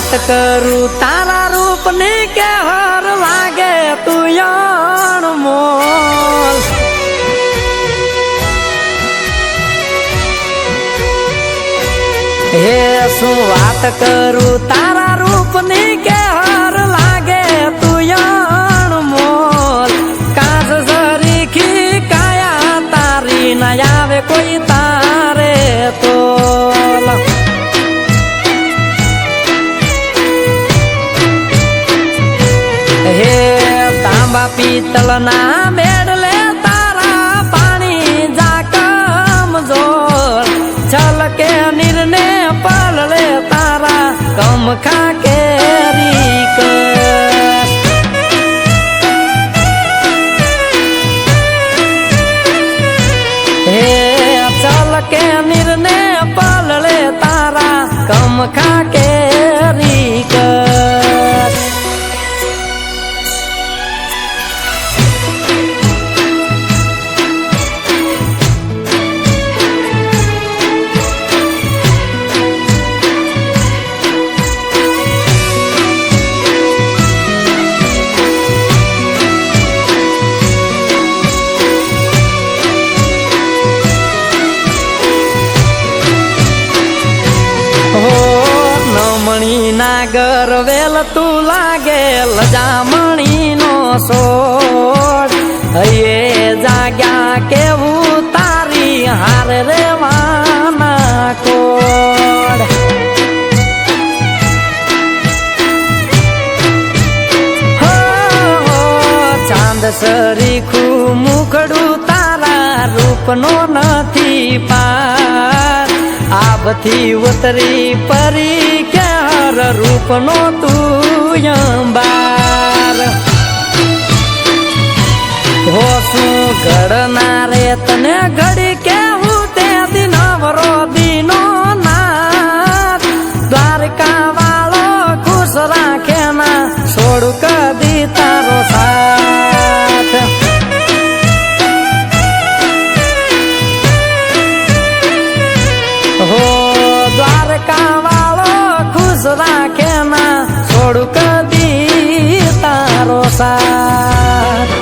વાત કરું તારા રૂપ ની કે હર લાગે તું અણમોલ હે શું વાત કરું તારા રૂપ ની કે હર લાગે તું અણમોલ કાજ સરીખી કાયા તારી ના આવે કોઈ તારે તો હે તાંબા પિત્તળ ના મેડલે તારા પાણી જા કમજોર છલકે નિર્ને પલળે તારા કમખા કેરી કર હે છલકે નિર્ને પલળે તારા કમખા કેરી કર નાગર વેલ તું લાગે લજામણી નો સોડ હૈયે જાગ્યા કેવું તારી હાર રેવાના કોડ હો ચાંદ સરીખું મુખડું તારા રૂપનો નથી પાર આબથી ઉતરી પરી ક્યાર રૂપનો તું અંબાર હો શું ઘડના રે તને ઘડી કેવું તે દિનવરો દીનો નાથ દ્વારકા વાળો ખુશ રાખે ના છોડ કદી તારો સાથ હો દ્વારકા વાળો ખુશ રાખે ના છોડ કદી તારો સાથ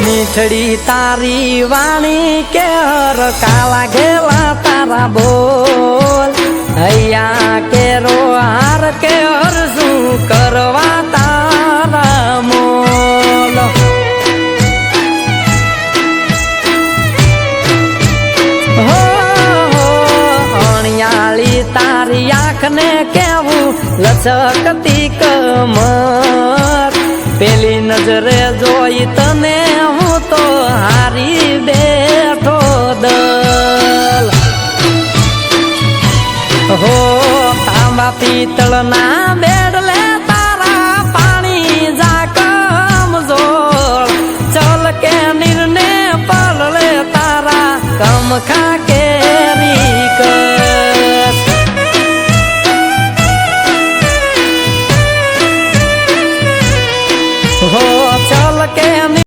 મીઠડી તારી વાણી કેર કાલા ઘેલા તારા બોલ હૈયા કેરો હાર કેર શું કરવા તારા મોલ હો અણિયાળી તારી આંખ ને કેવું લચકતી કમર પેલી નજરે જોઈ તને હું તો હારી બેઠો દલ હો તાંબા પિત્તળ ના બેડલે તારા પાણી જા કમજોર છલકે નિર્ને પલળે તારા કમખા કેરી કર હો